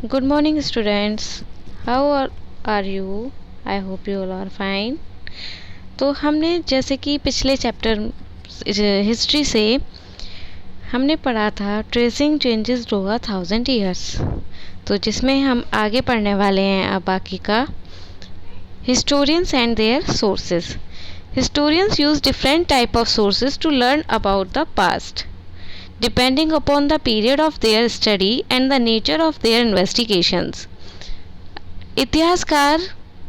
Good morning, students. How are you? I hope you all are fine. तो हमने जैसे कि पिछले चैप्टर हिस्ट्री से हमने पढ़ा था ट्रेसिंग चेंजेस ओवर 1000 years, तो जिसमें हम आगे पढ़ने वाले हैं अब बाकी का historians and their sources. Historians use different type of sources to learn about the past, depending upon the period of their study and the nature of their investigations. इतिहासकार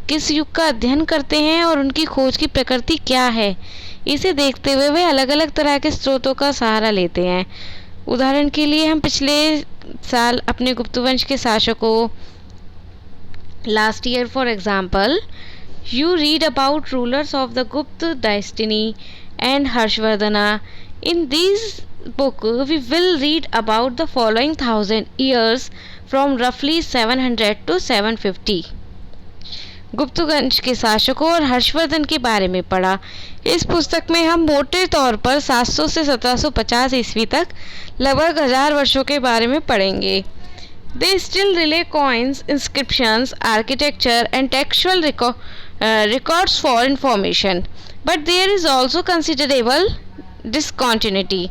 किस युग का अध्ययन करते हैं और उनकी खोज की प्रकृति क्या है, इसे देखते हुए वे अलग अलग तरह के स्रोतों का सहारा लेते हैं. उदाहरण के लिए हम पिछले साल अपने गुप्त वंश के शासकों, last year for example, you read about rulers of the Gupta dynasty and Harshvardhana. In this book, we will read about the following 1000 years from roughly 700 to 750. गुप्त वंश के शासकों और हर्षवर्धन के बारे में पढ़ा. इस पुस्तक में हम मोटे तौर पर 700 से 1750 ईस्वी तक लगभग 1000 वर्षों के बारे में पढ़ेंगे. They still relay coins, inscriptions, architecture and textual records for information, but there is also considerable discontinuity.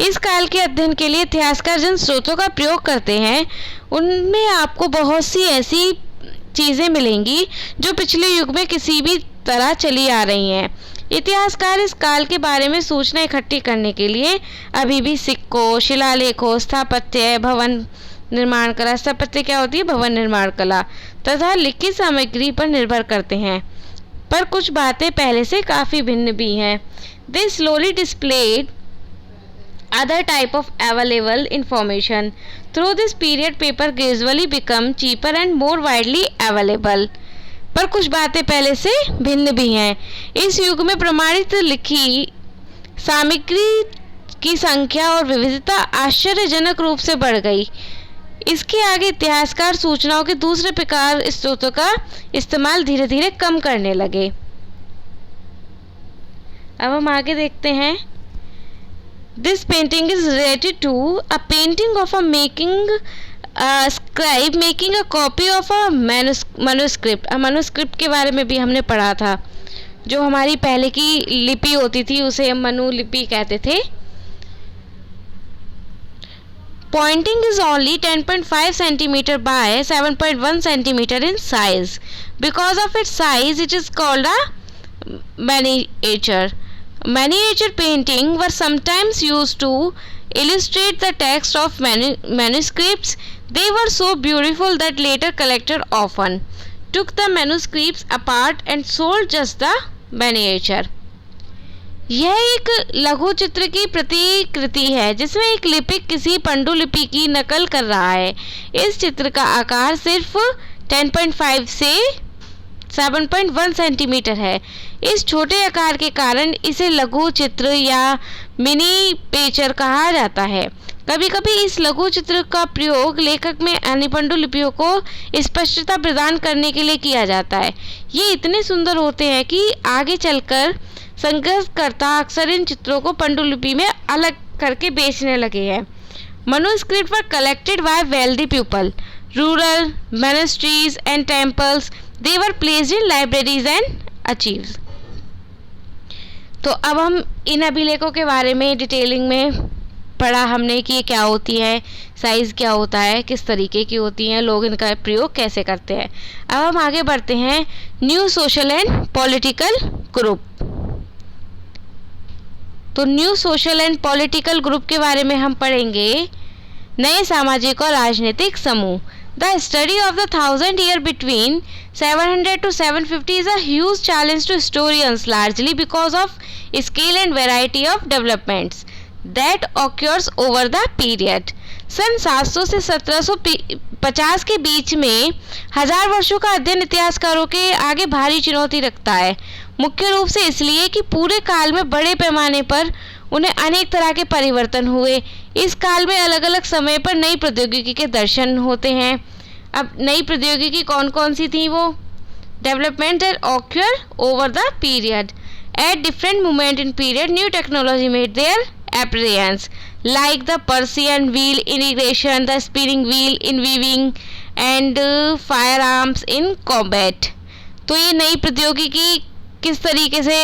इस काल के अध्ययन के लिए इतिहासकार जिन स्रोतों का प्रयोग करते हैं उनमें आपको बहुत सी ऐसी चीज़ें मिलेंगी जो पिछले युग में किसी भी तरह चली आ रही हैं. इतिहासकार इस काल के बारे में सूचना इकट्ठी करने के लिए अभी भी सिक्कों, शिलालेखों, स्थापत्य, भवन निर्माण कला, स्थापत्य क्या होती है, भवन निर्माण कला, तथा लिखित सामग्री पर निर्भर करते हैं. पर कुछ बातें पहले से काफ़ी भिन्न भी हैं. They slowly displayed other type of available information. Through this period, paper gradually become cheaper and more widely available. पर कुछ बातें पहले से भिन्न भी हैं. इस युग में प्रमाणित लिखी सामग्री की संख्या और विविधता आश्चर्यजनक रूप से बढ़ गई. इसके आगे इतिहासकार सूचनाओं के दूसरे प्रकार स्रोतों का इस्तेमाल धीरे धीरे कम करने लगे. अब हम आगे देखते हैं. This painting is related to a painting of a scribe making a copy of a manuscript. Manuscript के बारे में भी हमने पढ़ा था. जो हमारी पहले की लिपि होती थी उसे हम मनुलिपि कहते थे. Pointing is only 10.5 cm by 7.1 cm in size. Because of its size, it is called a miniature. Miniature painting were sometimes used to illustrate the text of manuscripts. They were so beautiful that later collectors often took the manuscripts apart and sold just the miniature. यह एक लघु चित्र की प्रतिकृति है जिसमें एक लिपिक किसी पांडुलिपि की नकल कर रहा है. इस चित्र का आकार सिर्फ 10.5 से 7.1 सेंटीमीटर है. इस छोटे आकार के कारण इसे लघु चित्र या मिनी पेचर कहा जाता है. कभी कभी इस लघु चित्र का प्रयोग लेखक में अन्य पांडुलिपियों को स्पष्टता प्रदान करने के लिए किया जाता है. ये इतने सुंदर होते हैं कि आगे चलकर संग्रहकर्ता अक्सर इन चित्रों को पांडुलिपि में अलग करके बेचने लगे हैं. Manuscripts were collected by wealthy people, rural monasteries and temples. They were placed in libraries and archives. तो अब हम इन अभिलेखों के बारे में डिटेलिंग में पढ़ा हमने कि ये क्या होती है, साइज़ क्या होता है, किस तरीके की होती हैं, लोग इनका प्रयोग कैसे करते हैं. अब हम आगे बढ़ते हैं. New social and political group. तो new social and political group के बारे में हम पढ़ेंगे. नए सामाजिक और राजनीतिक समूह. The study of the 1000 year between 700 to 750 is a huge challenge to historians, largely because of scale and variety of developments that occurs over the period. सन 700 से 1750 के बीच में 1000 वर्षों का अध्ययन इतिहासकारों के आगे भारी चुनौती रखता है. मुख्य रूप से इसलिए कि पूरे काल में बड़े पैमाने पर उन्हें अनेक तरह के परिवर्तन हुए. इस काल में अलग अलग समय पर नई प्रौद्योगिकी के दर्शन होते हैं. अब नई प्रौद्योगिकी कौन कौन सी थी? वो development that occur over the period. At different moment in period new technology made their appearance, like the Persian wheel irrigation, the spinning wheel in weaving, and fire arms in combat. तो ये नई प्रौद्योगिकी किस तरीके से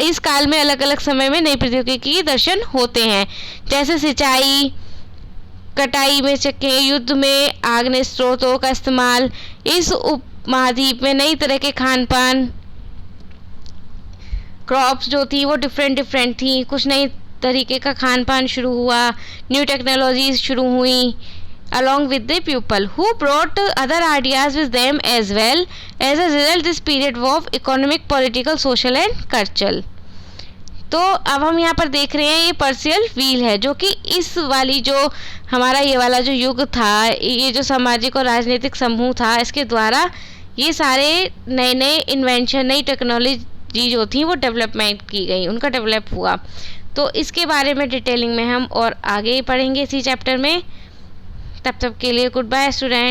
इस काल में अलग अलग समय में नई प्रौद्योगिकी के दर्शन होते हैं, जैसे सिंचाई, कटाई में चक्के, युद्ध में आग्नेय स्रोतों का इस्तेमाल, इस उपमहाद्वीप में नई तरह के खान पान, क्रॉप्स जो थी वो डिफरेंट थी, कुछ नई तरीके का खान पान शुरू हुआ, न्यू टेक्नोलॉजीज शुरू हुई along with the people who brought other ideas with them as well. As a result, this period of economic, political, social and cultural. तो अब हम यहाँ पर देख रहे हैं ये पर्शियल व्हील है, जो कि इस वाली जो हमारा ये वाला जो युग था, ये जो सामाजिक और राजनीतिक समूह था, इसके द्वारा ये सारे नए नए इन्वेंशन, नई टेक्नोलॉजी जो थी वो डेवलपमेंट की गई, उनका डेवलप हुआ। तो इसके बारे में डिटेलिंग में हम और आगे पढ़ेंगे इसी चैप्टर में। तब तक के लिए गुड बाय स्टूडेंट्स।